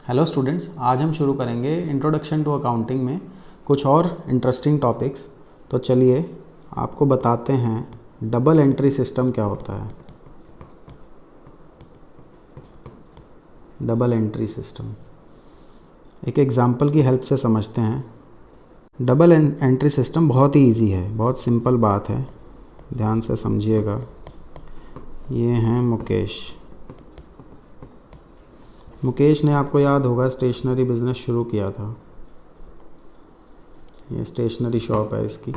Hello students, आज हम शुरू करेंगे इंट्रोडक्शन टू अकाउंटिंग में कुछ और इंटरेस्टिंग टॉपिक्स। तो चलिए आपको बताते हैं डबल एंट्री सिस्टम क्या होता है। डबल एंट्री सिस्टम एक एग्जांपल की हेल्प से समझते हैं। डबल एंट्री सिस्टम बहुत ही इजी है, बहुत सिंपल बात है, ध्यान से समझिएगा। ये हैं मुकेश ने, आपको याद होगा, स्टेशनरी बिजनेस शुरू किया था। ये स्टेशनरी शॉप है इसकी।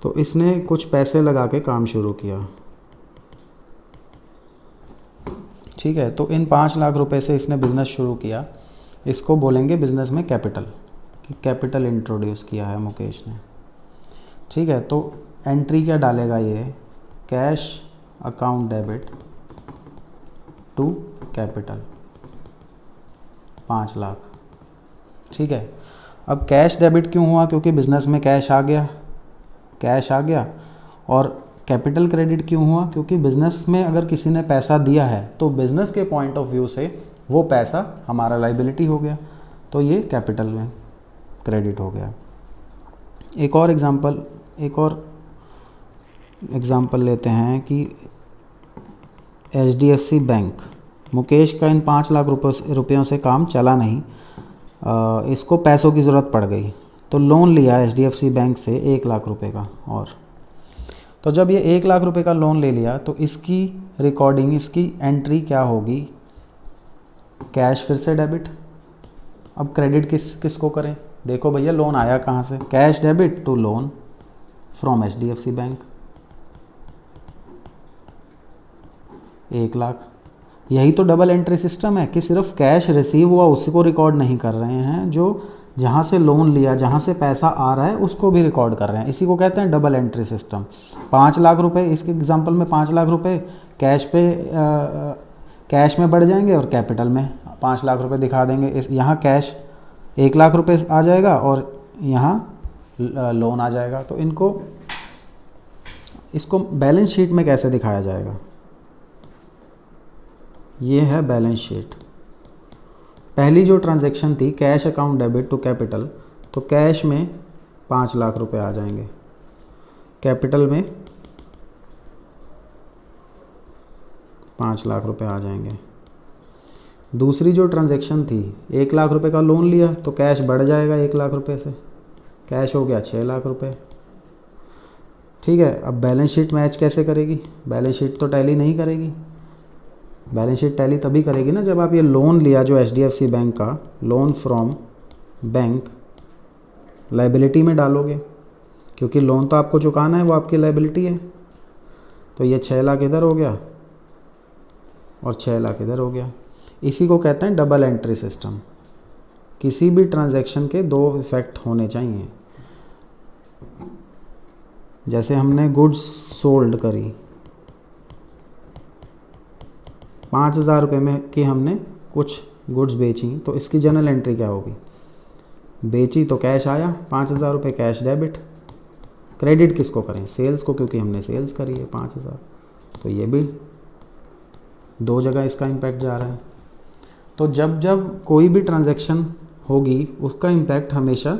तो इसने कुछ पैसे लगा के काम शुरू किया, ठीक है। तो इन 5 लाख रुपए से इसने बिज़नेस शुरू किया। इसको बोलेंगे बिज़नेस में कैपिटल, कि कैपिटल इंट्रोड्यूस किया है मुकेश ने, ठीक है। तो एंट्री क्या डालेगा ये, cash account debit to capital 5 lakh, ठीक है। अब कैश डेबिट क्यों हुआ, क्योंकि बिज़नेस में कैश आ गया। और कैपिटल क्रेडिट क्यों हुआ, क्योंकि बिज़नेस में अगर किसी ने पैसा दिया है तो बिज़नेस के पॉइंट ऑफ व्यू से वो पैसा हमारा लायबिलिटी हो गया, तो ये कैपिटल में क्रेडिट हो गया। एक और एग्ज़ाम्पल लेते हैं कि HDFC बैंक, मुकेश का इन 5 लाख रुपयों से काम चला नहीं, इसको पैसों की ज़रूरत पड़ गई, तो लोन लिया HDFC बैंक से 1 लाख रुपए का। और तो जब ये 1 लाख रुपए का लोन ले लिया तो इसकी रिकॉर्डिंग, इसकी एंट्री क्या होगी, कैश फिर से डेबिट। अब क्रेडिट किसको करें, देखो भैया लोन आया कहाँ से, cash debit to loan from HDFC bank 1 lakh. यही तो डबल एंट्री सिस्टम है कि सिर्फ कैश रिसीव हुआ उसको रिकॉर्ड नहीं कर रहे हैं, जो जहाँ से लोन लिया, जहाँ से पैसा आ रहा है उसको भी रिकॉर्ड कर रहे हैं। इसी को कहते हैं डबल एंट्री सिस्टम। 5 लाख रुपए, इसके एग्जांपल में 5 लाख रुपए कैश में बढ़ जाएंगे और कैपिटल में 5 लाख रुपए दिखा देंगे। यहाँ कैश 1 लाख रुपए आ जाएगा और यहाँ लोन आ जाएगा। तो इसको बैलेंस शीट में कैसे दिखाया जाएगा, ये है बैलेंस शीट। पहली जो ट्रांजैक्शन थी cash account debit to capital, तो कैश में 5 लाख रुपए आ जाएंगे, कैपिटल में 5 लाख रुपए आ जाएंगे। दूसरी जो ट्रांजैक्शन थी 1 लाख रुपए का लोन लिया, तो कैश बढ़ जाएगा 1 लाख रुपए से, कैश हो गया 6 लाख रुपए, ठीक है। अब बैलेंस शीट मैच कैसे करेगी, बैलेंस शीट तो टैली नहीं करेगी। बैलेंस शीट टैली तभी करेगी ना जब आप ये लोन लिया जो HDFC बैंक का, लोन फ्रॉम बैंक लायबिलिटी में डालोगे, क्योंकि लोन तो आपको चुकाना है, वो आपकी लायबिलिटी है। तो ये 6 लाख इधर हो गया और 6 लाख इधर हो गया। इसी को कहते हैं डबल एंट्री सिस्टम। किसी भी ट्रांजैक्शन के 2 इफेक्ट होने चाहिए। जैसे हमने गुड्स सोल्ड करी, 5,000 रुपये में कि हमने कुछ गुड्स बेची, तो इसकी जनरल एंट्री क्या होगी, बेची तो कैश आया 5,000 रुपये, कैश डेबिट। क्रेडिट किसको करें, सेल्स को, क्योंकि हमने सेल्स करी है 5,000। तो ये भी 2 जगह इसका इम्पैक्ट जा रहा है। तो जब कोई भी ट्रांजैक्शन होगी उसका इम्पैक्ट हमेशा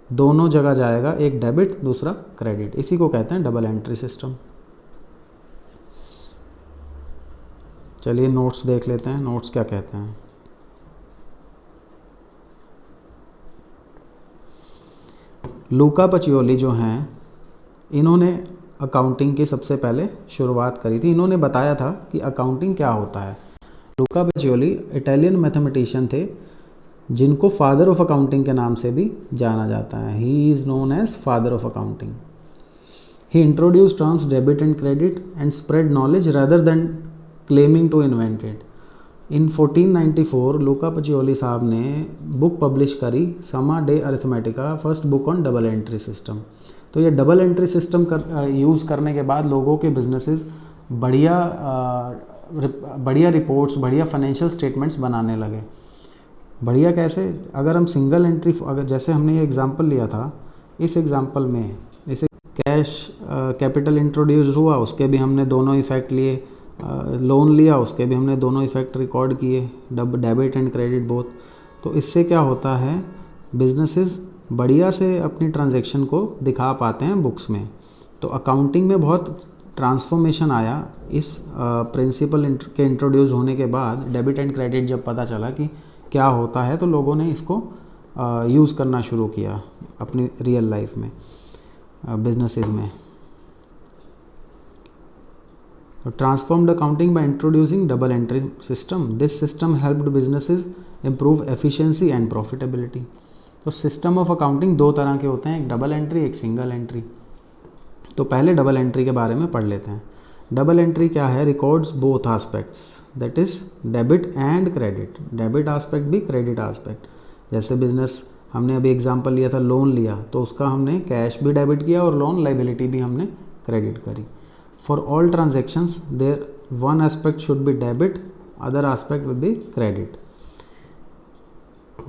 दोनों जगह जाएगा, एक डेबिट दूसरा क्रेडिट। इसी को कहते हैं डबल एंट्री सिस्टम। चलिए नोट्स देख लेते हैं, नोट्स क्या कहते हैं। लूका पचियोली जो हैं, इन्होंने अकाउंटिंग की सबसे पहले शुरुआत करी थी। इन्होंने बताया था कि अकाउंटिंग क्या होता है। लूका पचियोली इटालियन मैथमेटिशियन थे, जिनको फादर ऑफ अकाउंटिंग के नाम से भी जाना जाता है। He is known as father of accounting. He introduce terms debit and credit and spread knowledge rather than claiming to invented. In 1494 Luca Pacioli साहब ने बुक पब्लिश करी, Summa de Arithmetica, first book on double entry system. तो ये double entry system use करने के बाद लोगों के बिजनेसेस बढ़िया रिपोर्ट्स, बढ़िया फाइनेंशियल स्टेटमेंट्स बनाने लगे। बढ़िया कैसे, अगर हम सिंगल एंट्री, अगर जैसे हमने ये एग्जांपल लिया था, इस एग्जांपल में इसे कैश कैपिटल इंट्रोड्यूस हुआ, उसके भी हमने दोनों इफेक्ट लिए, लोन लिया उसके भी हमने दोनों इफ़ेक्ट रिकॉर्ड किए, डेबिट एंड क्रेडिट बोथ। तो इससे क्या होता है, बिजनेसेस बढ़िया से अपनी ट्रांजैक्शन को दिखा पाते हैं बुक्स में। तो अकाउंटिंग में बहुत ट्रांसफॉर्मेशन आया इस प्रिंसिपल के इंट्रोड्यूस होने के बाद। डेबिट एंड क्रेडिट जब पता चला कि क्या होता है तो लोगों ने इसको यूज़ करना शुरू किया अपनी रियल लाइफ में, बिजनेसेस में। Transformed accounting by introducing double entry system, this system helped businesses improve efficiency and profitability. तो सिस्टम ऑफ अकाउंटिंग दो तरह के होते हैं, एक डबल एंट्री, एक सिंगल एंट्री। तो पहले डबल एंट्री के बारे में पढ़ लेते हैं। डबल एंट्री क्या है, records both aspects, that is debit and credit, debit aspect भी क्रेडिट आस्पेक्ट। जैसे बिजनेस हमने अभी एग्जांपल लिया था, लोन लिया तो उसका हमने कैश भी डेबिट किया और लोन लाइबिलिटी भी हमने क्रेडिट करी। For all transactions there one aspect should be debit, other aspect will be credit.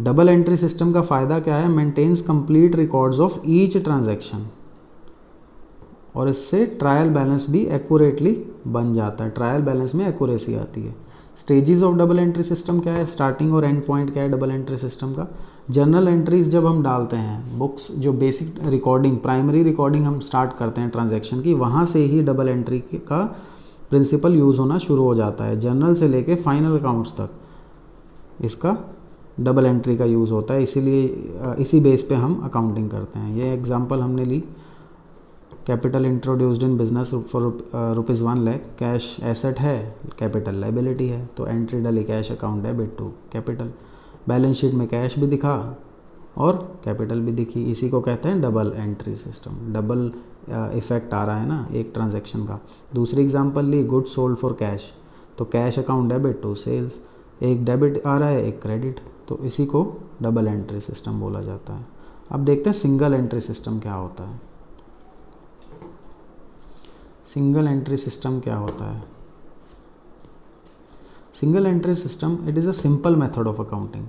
Double entry system का फ़ायदा क्या है, maintains complete records of each transaction, और इससे ट्रायल बैलेंस भी एक्यूरेटली बन जाता है, ट्रायल बैलेंस में एक्यूरेसी आती है। Stages of double entry system क्या है, स्टार्टिंग और एंड पॉइंट क्या है डबल एंट्री सिस्टम का। जनरल एंट्रीज जब हम डालते हैं, बुक्स जो बेसिक रिकॉर्डिंग, प्राइमरी रिकॉर्डिंग हम स्टार्ट करते हैं ट्रांजैक्शन की, वहाँ से ही डबल एंट्री का प्रिंसिपल यूज़ होना शुरू हो जाता है। जर्नल से लेके फाइनल अकाउंट्स तक इसका डबल एंट्री का यूज़ होता है, इसीलिए इसी बेस पे हम अकाउंटिंग करते हैं। ये एग्जांपल हमने ली, capital introduced in business for ₹1 lakh, cash asset है, कैपिटल लाइबिलिटी है, तो एंट्री डाली cash account debit to capital. Balance sheet में कैश भी दिखा और कैपिटल भी दिखी, इसी को कहते हैं double entry system. Double effect आ रहा है ना एक ट्रांजैक्शन का। दूसरी एग्जांपल ली, गुड्स सोल्ड फॉर कैश, तो cash account debit to sales, एक डेबिट आ रहा है एक क्रेडिट, तो इसी को डबल एंट्री सिस्टम बोला जाता है। अब देखते हैं सिंगल एंट्री सिस्टम क्या होता है। सिंगल एंट्री सिस्टम क्या होता है, single entry system it is a simple method of accounting.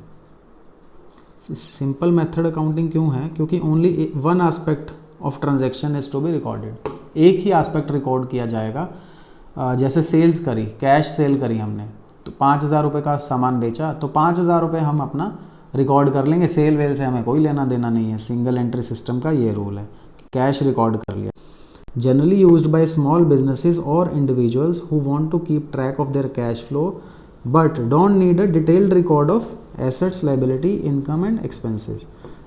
Simple method accounting क्यों है, क्योंकि only one aspect of transaction is to be recorded, एक ही एस्पेक्ट रिकॉर्ड किया जाएगा। जैसे सेल्स करी, कैश सेल करी हमने, तो 5,000 रुपये का सामान बेचा, तो 5,000 रुपये हम अपना रिकॉर्ड कर लेंगे, सेल वेल से हमें कोई लेना देना नहीं है। सिंगल एंट्री सिस्टम का ये रूल है, कैश रिकॉर्ड कर लिया। Generally used by small businesses or individuals who want to keep track of their cash flow but don't need a detailed record of assets, liability, income and expenses।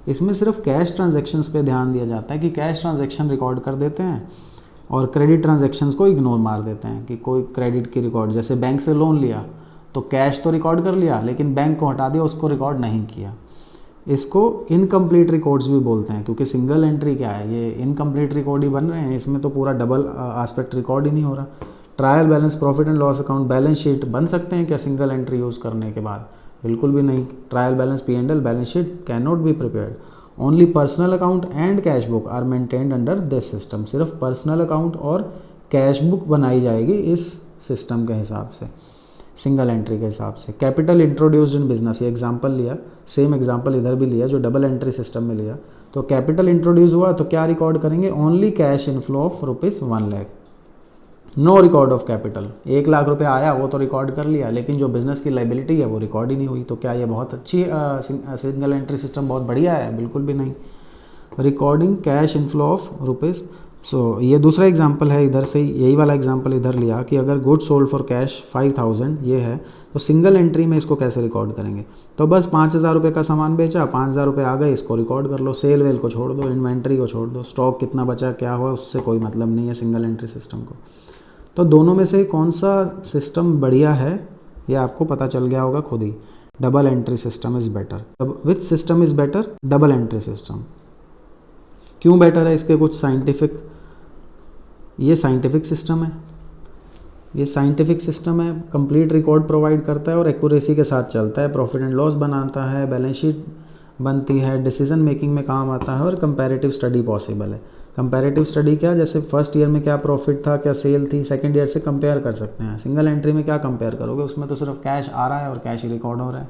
इसमें सिर्फ cash transactions पे ध्यान दिया जाता है कि कैश ट्रांजैक्शन रिकॉर्ड कर देते हैं और क्रेडिट ट्रांजैक्शंस को इग्नोर मार देते हैं कि कोई क्रेडिट की रिकॉर्ड, जैसे बैंक से लोन लिया तो कैश तो रिकॉर्ड कर लिया लेकिन बैंक को हटा दिया, उसको रिकॉर्ड नहीं किया। इसको इनकम्प्लीट रिकॉर्ड्स भी बोलते हैं, क्योंकि सिंगल एंट्री क्या है, ये इनकम्प्लीट रिकॉर्ड ही बन रहे हैं, इसमें तो पूरा डबल एस्पेक्ट रिकॉर्ड ही नहीं हो रहा। Trial balance, profit and loss account, balance sheet बन सकते हैं क्या सिंगल एंट्री यूज़ करने के बाद? बिल्कुल भी नहीं। Trial balance, P&L, balance sheet can not be prepared. Only personal account and cash book are maintained under this system. सिर्फ पर्सनल अकाउंट और कैश बुक बनाई जाएगी इस सिस्टम के हिसाब से, सिंगल एंट्री के हिसाब से। कैपिटल इंट्रोड्यूस्ड इन बिजनेस, ये एग्जांपल लिया, सेम एग्जांपल इधर भी लिया जो डबल एंट्री सिस्टम में लिया। तो कैपिटल इंट्रोड्यूस हुआ तो क्या रिकॉर्ड करेंगे, only cash inflow of ₹1 lakh, no record of capital. 1 lakh रुपए आया वो तो रिकॉर्ड कर लिया, लेकिन जो बिजनेस की लाइबिलिटी है वो रिकॉर्ड ही नहीं हुई। तो क्या ये बहुत अच्छी सिंगल एंट्री सिस्टम बहुत बढ़िया है? बिल्कुल भी नहीं। Recording cash inflow of rupees, so ये दूसरा एग्जांपल है, इधर से यही वाला एग्जांपल इधर लिया कि अगर गुड सोल्ड फॉर कैश 5,000 ये है, तो सिंगल एंट्री में इसको कैसे रिकॉर्ड करेंगे? तो बस 5,000 रुपये का सामान बेचा, 5,000 रुपये आ गए, इसको रिकॉर्ड कर लो। सेल वेल को छोड़ दो, इन्वेंट्री को छोड़ दो, स्टॉक कितना बचा क्या हुआ उससे कोई मतलब नहीं है सिंगल एंट्री सिस्टम को। तो दोनों में से कौन सा सिस्टम बढ़िया है ये आपको पता चल गया होगा खुद ही। Double entry system is better. Which system is better? Double entry system. क्यों बेटर है? इसके कुछ साइंटिफिक, ये साइंटिफिक सिस्टम है, ये साइंटिफिक सिस्टम है, कंप्लीट रिकॉर्ड प्रोवाइड करता है और एक्यूरेसी के साथ चलता है, प्रॉफिट एंड लॉस बनाता है, बैलेंस शीट बनती है, डिसीजन मेकिंग में काम आता है और कंपैरेटिव स्टडी पॉसिबल है। कंपैरेटिव स्टडी क्या, जैसे फर्स्ट ईयर में क्या प्रॉफिट था, क्या सेल थी, सेकंड ईयर से कंपेयर कर सकते हैं। सिंगल एंट्री में क्या कंपेयर करोगे, उसमें तो सिर्फ कैश आ रहा है और कैश ही रिकॉर्ड हो रहा है।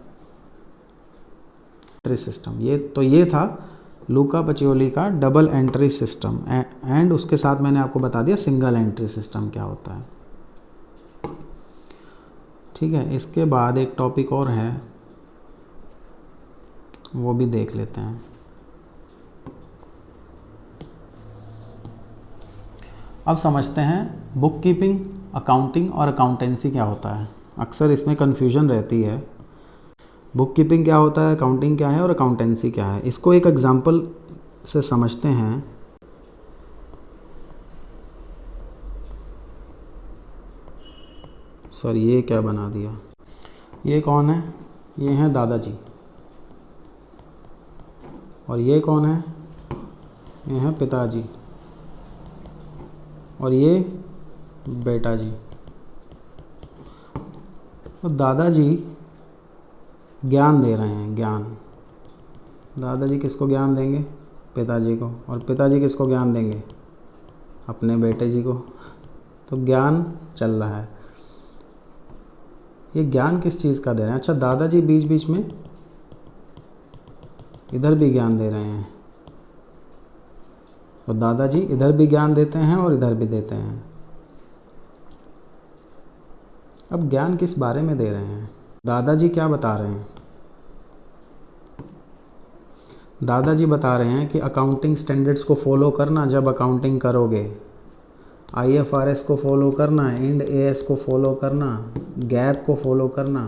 एंट्री सिस्टम ये था लूका पचियोली का डबल एंट्री सिस्टम, एंड उसके साथ मैंने आपको बता दिया सिंगल एंट्री सिस्टम क्या होता है। ठीक है, इसके बाद एक टॉपिक और है, वो भी देख लेते हैं। अब समझते हैं बुक कीपिंग, अकाउंटिंग और अकाउंटेंसी क्या होता है। अक्सर इसमें कन्फ्यूजन रहती है, बुक कीपिंग क्या होता है, अकाउंटिंग क्या है और अकाउंटेंसी क्या है। इसको एक एग्जांपल से समझते हैं। सर ये क्या बना दिया, ये कौन है, ये हैं दादाजी, और ये कौन है, ये हैं पिताजी, और ये बेटा जी। तो दादाजी ज्ञान दे रहे हैं, ज्ञान। दादाजी किसको ज्ञान देंगे, पिताजी को, और पिताजी किसको ज्ञान देंगे, अपने बेटे जी को। तो ज्ञान चल रहा है। ये ज्ञान किस चीज़ का दे रहे हैं, अच्छा दादाजी बीच बीच में इधर भी ज्ञान दे रहे हैं, तो दादाजी इधर भी ज्ञान देते हैं और इधर भी देते हैं। अब ज्ञान किस बारे में दे रहे हैं, दादाजी क्या बता रहे हैं, दादाजी बता रहे हैं कि अकाउंटिंग स्टैंडर्ड्स को फॉलो करना जब अकाउंटिंग करोगे, IFRS को फॉलो करना, इंड AS को फॉलो करना, गैप को फॉलो करना,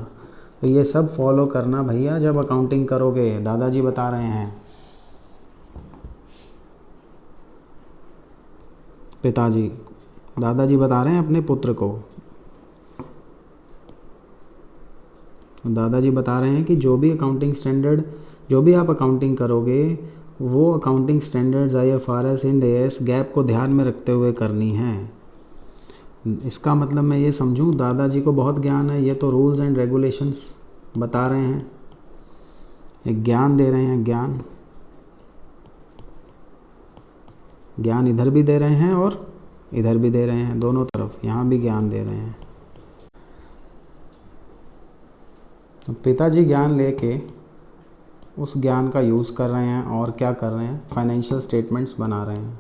तो ये सब फॉलो करना भैया जब अकाउंटिंग करोगे, दादाजी बता रहे हैं। पिताजी, दादाजी बता रहे हैं अपने पुत्र को, दादाजी बता रहे हैं कि जो भी अकाउंटिंग स्टैंडर्ड, जो भी आप अकाउंटिंग करोगे वो accounting standards IFRS, Ind AS, gap को ध्यान में रखते हुए करनी है। इसका मतलब मैं ये समझूं दादाजी को बहुत ज्ञान है, ये तो रूल्स एंड रेगुलेशंस बता रहे हैं, एक ज्ञान दे रहे हैं, ज्ञान, ज्ञान इधर भी दे रहे हैं और इधर भी दे रहे हैं, दोनों तरफ यहाँ भी ज्ञान दे रहे हैं। तो पिताजी ज्ञान लेके उस ज्ञान का यूज़ कर रहे हैं और क्या कर रहे हैं, फाइनेंशियल स्टेटमेंट्स बना रहे हैं।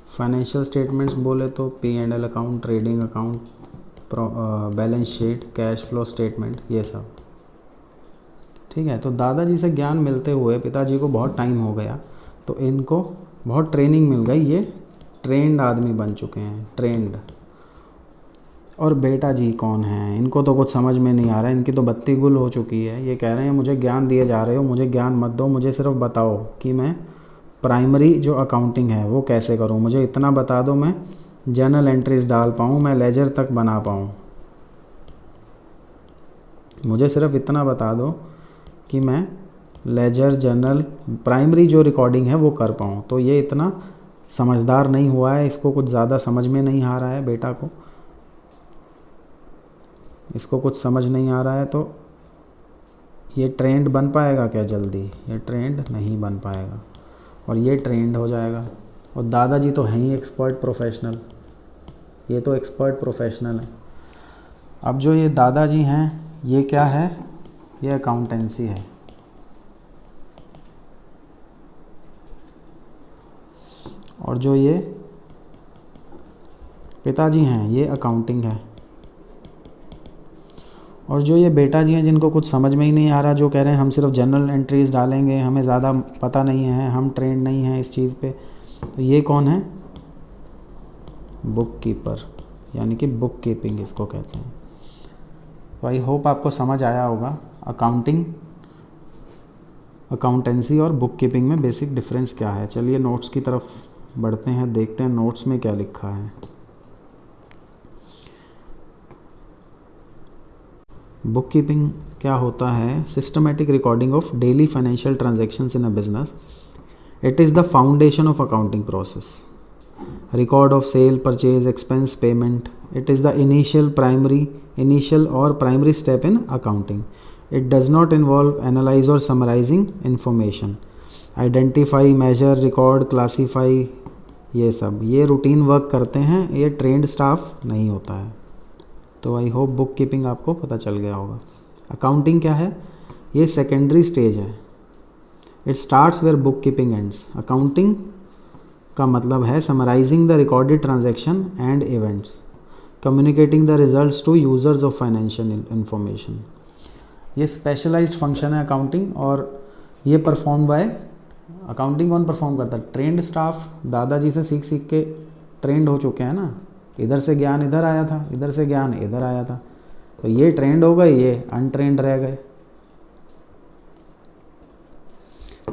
फाइनेंशियल स्टेटमेंट्स बोले तो P&L account, trading account, balance sheet, cash flow statement, ये सब। ठीक है, तो दादाजी से ज्ञान मिलते हुए पिताजी को बहुत टाइम हो गया, तो इनको बहुत ट्रेनिंग मिल गई, ये ट्रेंड आदमी बन चुके हैं, ट्रेंड। और बेटा जी कौन है, इनको तो कुछ समझ में नहीं आ रहा है, इनकी तो बत्ती गुल हो चुकी है। ये कह रहे हैं मुझे ज्ञान दिए जा रहे हो, मुझे ज्ञान मत दो, मुझे सिर्फ बताओ कि मैं प्राइमरी जो अकाउंटिंग है वो कैसे करूं, मुझे इतना बता दो मैं जर्नल एंट्रीज डाल पाऊं, मैं लेजर तक बना पाऊं, मुझे सिर्फ इतना बता दो कि मैं लेजर, जर्नल, प्राइमरी जो रिकॉर्डिंग है वो कर पाऊँ। तो ये इतना समझदार नहीं हुआ है, इसको कुछ ज़्यादा समझ में नहीं आ रहा है, बेटा को इसको कुछ समझ नहीं आ रहा है। तो ये ट्रेंड बन पाएगा क्या जल्दी, ये ट्रेंड नहीं बन पाएगा और ये ट्रेंड हो जाएगा। और दादाजी तो हैं ही एक्सपर्ट प्रोफेशनल, ये तो एक्सपर्ट प्रोफेशनल है। अब जो ये दादाजी हैं ये क्या है, ये अकाउंटेंसी है। और जो ये पिताजी हैं ये अकाउंटिंग है। और जो ये बेटा जी हैं जिनको कुछ समझ में ही नहीं आ रहा, जो कह रहे हैं हम सिर्फ जनरल एंट्रीज डालेंगे, हमें ज़्यादा पता नहीं है, हम ट्रेंड नहीं हैं इस चीज़ पे, तो ये कौन है, बुक कीपर, यानी कि बुक कीपिंग इसको कहते हैं। तो आई होप आपको समझ आया होगा अकाउंटिंग, अकाउंटेंसी और बुक कीपिंग में बेसिक डिफरेंस क्या है। चलिए नोट्स की तरफ बढ़ते हैं, देखते हैं नोट्स में क्या लिखा है। बुक कीपिंग क्या होता है, systematic recording of daily financial transactions in a business. It is the foundation of accounting process. Record of sale, purchase, expense, payment. It is the initial और primary step in accounting. It does not involve analyze और summarizing information. Identify, measure, record, classify, ये सब ये routine work करते हैं, ये trend staff नहीं होता है। तो आई होप बुक कीपिंग आपको पता चल गया होगा। अकाउंटिंग क्या है, ये सेकेंडरी स्टेज है। It starts where book keeping ends. Accounting का मतलब है summarising the recorded transaction and events, communicating the results to users of financial information. ये स्पेशलाइज्ड फंक्शन है अकाउंटिंग, और ये परफॉर्म बाय अकाउंटिंग कौन परफॉर्म करता है? Trained staff. दादाजी से सीख सीख के ट्रेंड हो चुके हैं ना, इधर से ज्ञान इधर आया था, इधर से ज्ञान इधर आया था, तो ये ट्रेंड हो गए, ये अनट्रेंड रह गए।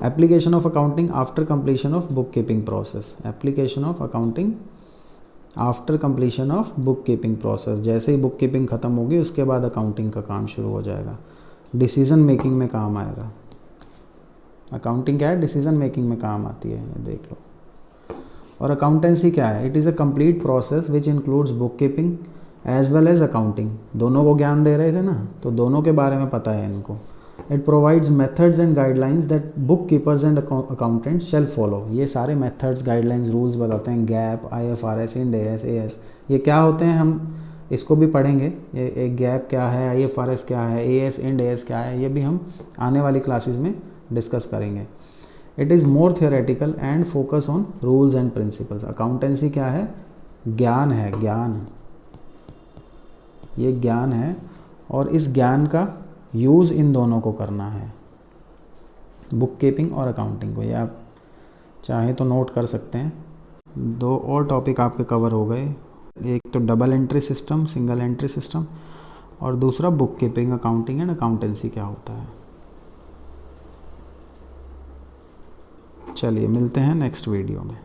Application of accounting after completion of book keeping process. Application of accounting after completion of book keeping process, जैसे ही बुक कीपिंग ख़त्म होगी उसके बाद अकाउंटिंग का काम शुरू हो जाएगा, डिसीजन मेकिंग में काम आएगा। अकाउंटिंग क्या है? डिसीजन मेकिंग में काम आती है, ये देख लो। और अकाउंटेंसी क्या है? It is a complete process which includes book keeping as well as accounting. दोनों को ज्ञान दे रहे थे ना, तो दोनों के बारे में पता है इनको। It provides methods and guidelines that book keepers and accountants shall follow. ये सारे मेथड्स, गाइडलाइंस, रूल्स बताते हैं। GAAP, IFRS, Ind AS, AS, ये क्या होते हैं हम इसको भी पढ़ेंगे। ये गैप क्या है, IFRS क्या है, AS, इंड AS क्या है, ये भी हम आने वाली क्लासेस में डिस्कस करेंगे। It is more theoretical and focus on rules and principles. Accountancy क्या है? ज्ञान है, ज्ञान, ये ज्ञान है, और इस ज्ञान का यूज़ इन दोनों को करना है, बुक कीपिंग और अकाउंटिंग को। ये आप चाहें तो नोट कर सकते हैं। 2 और टॉपिक आपके कवर हो गए, एक तो double entry system, single entry system, और दूसरा book keeping, accounting and accountancy क्या होता है। चलिए मिलते हैं नेक्स्ट वीडियो में।